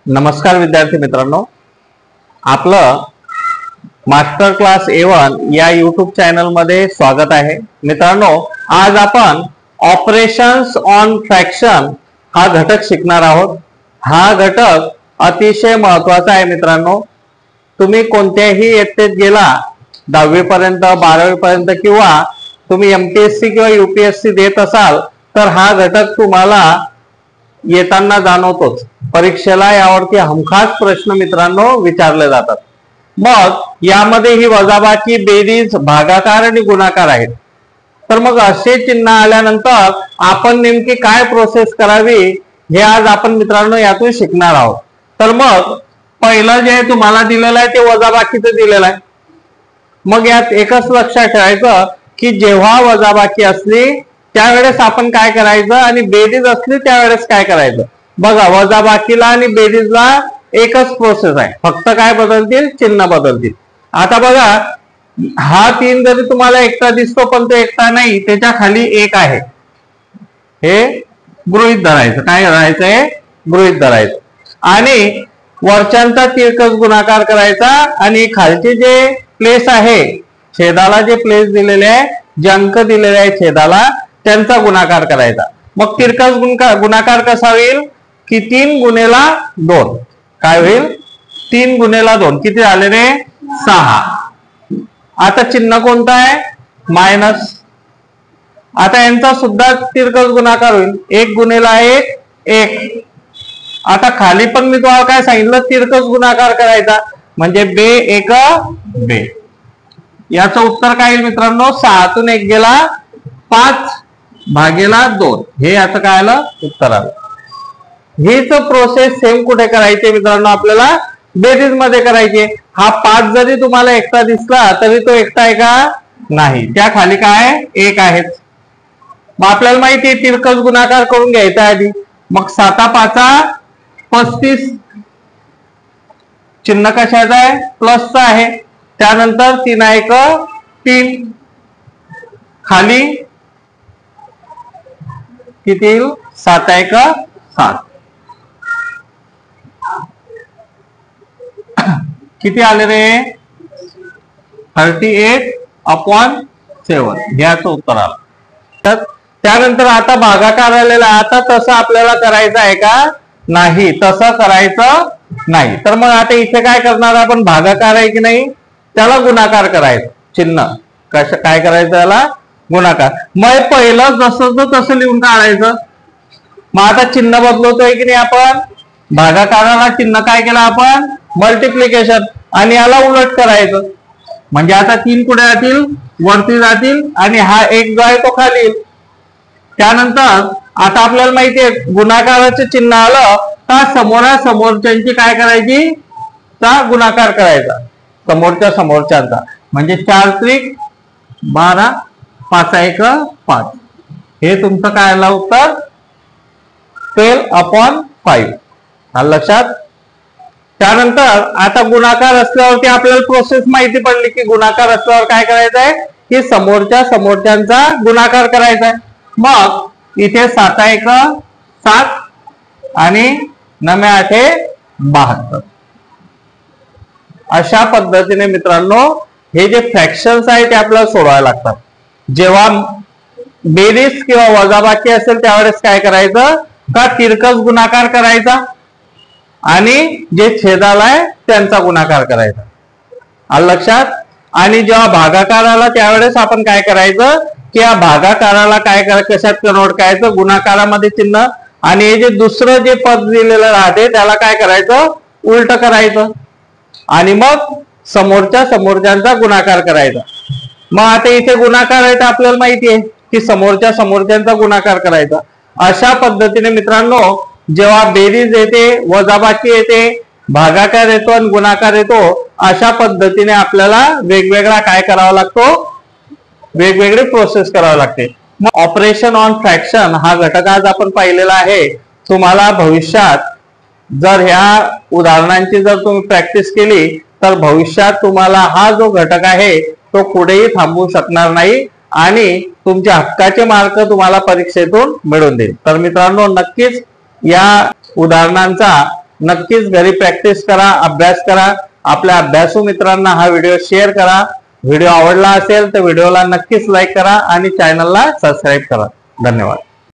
नमस्कार विद्यार्थी मित्रांनो, आपलं मास्टर क्लास A1 या यूट्यूब चॅनल मध्ये स्वागत आहे। मित्रांनो, आज आपण ऑपरेशन्स ऑन फ्रॅक्शन हा घटक शिकणार आहोत। हा घटक अतिशय महत्त्वाचा आहे मित्रांनो। तुम्ही कोणत्याही इयत्तेत गेला 10वी पर्यंत 12वी पर्यंत किंवा तुम्ही MPSC किंवा UPSC देत असाल तर हा घटक तुम्हाला येताना जाणवतोच। परीक्षेला यावरती हमखास प्रश्न मित्रांनो विचारले जातात। मग यामध्ये ही वजाबाकी, बेरीज, भागाकार आणि गुणाकार आहेत। तर मग असे चिन्ह आल्यानंतर आपण नेमकी काय प्रोसेस करावी हे आज आपण मित्रांनो यातून शिकणार आहोत। तर मग पहिलं जे तुम्हाला दिलेलं आहे ते वजाबाकीचं दिलेलं आहे। मग यात एकच लक्षात ठेवायचं की जेव्हा वजाबाकी असली त्यावेळेस आपण काय करायचं आणि बेरीज असली त्यावेळेस काय करायचं। बघा, वजाबाकीला आणि बेरीजला एकच प्रोसेस आहे, फक्त काय बदलतील, चिन्ह बदलतील। आता बघा, हा 3 जरी तुम्हाला एकटा दिसतो पण तो एकटा नाही, त्याच्या खाली 1 आहे, हे गृहीत धरायचं। काय धरायचंय? गृहीत धरायचं। आणि वरच्यांचा तिरकस गुणाकार करायचा आणि खालचे जे प्लेस आहे, छेदाला जे प्लेस दिलेले आहे, जे अंक दिलेले आहे छेदाला, त्यांचा गुणाकार करायचा। मग तिरकस गुणाकार कसा होईल की 3 गुणेला 2 काय होईल? 3 गुणेला 2 किती झाले रे? 6। आता चिन्ह कोणतं आहे? मायनस। आता यांचा सुद्धा तिरकस गुणाकार होईल, 1 गुणेला 1 1। आता खाली पण मी तुम्हाला काय सांगितलं, तिरकस गुणाकार करायचा, म्हणजे बे 1 बे। याचं उत्तर काय येईल मित्रांनो? 6 तून 1 गेला 5 भागेला 2, हे याचं काय आलं? उत्तर आलं। हीच प्रोसेस सेम कुठे करायची मित्रांनो? आपल्याला बेरीज मध्ये करायची। हा 5 जरी तुम्हाला एकटा दिसला तरी तो एकटा आहे का? नाही, त्या खाली काय 1 आहे। मग आपल्याला माहिती आहे तिरकस गुणाकार करून घ्यायचा आधी। मग 7 5 35, चिन्ह कशाचं आहे? प्लसचं आहे। त्यानंतर 3 1 3, खाली किती? 7 1 7, किती आले रे? 38/7, याचं उत्तर आलं। तर त्यानंतर आता भागाकार आलेला, आता तसं आपल्याला करायचं आहे का? नाही, तसं करायचं नाही। तर मग आता इथे काय करणार आपण? भागाकार आहे की नाही, त्याला गुणाकार करायचं। चिन्ह काय करायचं? त्याला गुणाकार। मग पहिलं जसं तसं लिहून काढायचं। मग आता चिन्ह बदलवतोय की नाही आपण? भागाकाराला चिन्ह काय केलं आपण? मल्टिप्लिकेशन, आणि याला उलट करायचं। म्हणजे आता 3 कुठे जातील? वरती जातील, आणि हा 1 जो आहे तो खाली येईल। त्यानंतर आता आपल्याला माहिती आहे गुणाकाराचं चिन्ह आलं का समोरच्यांची काय करायची? चा गुणाकार करायचा, समोरच्यांचा। म्हणजे 4 त्रिक 12, 5 1 5, हे तुमचं काय आलं उत्तर? 12/5, आलं लक्षात? त्यानंतर आता गुणाकार असल्यावरती आपल्याला प्रोसेस माहिती पडली की गुणाकार असल्यावर काय करायचं आहे की समोरच्यांचा गुणाकार करायचा आहे। मग इथे 7 1 7 आणि 9 8 72, अशा पद्धतीने मित्रांनो हे जे फ्रॅक्शन्स आहेत ते आपल्याला सोडवायला लागतात। जेव्हा बेरीज किंवा वजाबाकी असेल त्यावेळेस काय करायचं का? तिरकस गुणाकार करायचा आणि जे छेदाला आहे त्यांचा गुणाकार करायचा, आलं लक्षात? आणि जेव्हा भागाकार आला त्यावेळेस आपण काय करायचं की या भागाकाराला काय कशात कन्वर्ट करायचं? गुणाकारामध्ये चिन्ह, आणि हे जे दुसरं जे पद दिलेलं राहते त्याला काय करायचं? उलट करायचं, आणि मग समोरच्यांचा गुणाकार करायचा। मग आता इथे गुणाकार आहे तर आपल्याला माहिती आहे की समोरच्यांचा गुणाकार करायचा। अशा पद्धतीने मित्रांनो जेव्हा बेरीज येते, वजाबाकी येते, भागाकार येतो आणि गुणाकार येतो, अशा पद्धतीने आपल्याला वेगवेगळा काय करावा लागतो? वेगवेगळे प्रोसेस करावे लागते। मग ऑपरेशन ऑन फ्रॅक्शन हा घटक आज आपण पाहिलेला आहे। तुम्हाला भविष्यात जर ह्या उदाहरणांची जर तुम्ही प्रॅक्टिस केली तर भविष्यात तुम्हाला हा जो घटक आहे तो कुठेही थांबवू शकणार नाही आणि तुमच्या हक्काचे मार्क तुम्हाला परीक्षेतून मिळून देईल। तर मित्रांनो, नक्कीच या उदाहरणांचा नक्कीच घरी प्रॅक्टिस करा, अभ्यास करा. आपल्या अभ्यासू मित्रांना हा व्हिडिओ शेअर करा. व्हिडिओ आवडला असेल तर व्हिडिओला नक्कीच लाईक करा आणि चॅनलला सबस्क्राईब करा. धन्यवाद.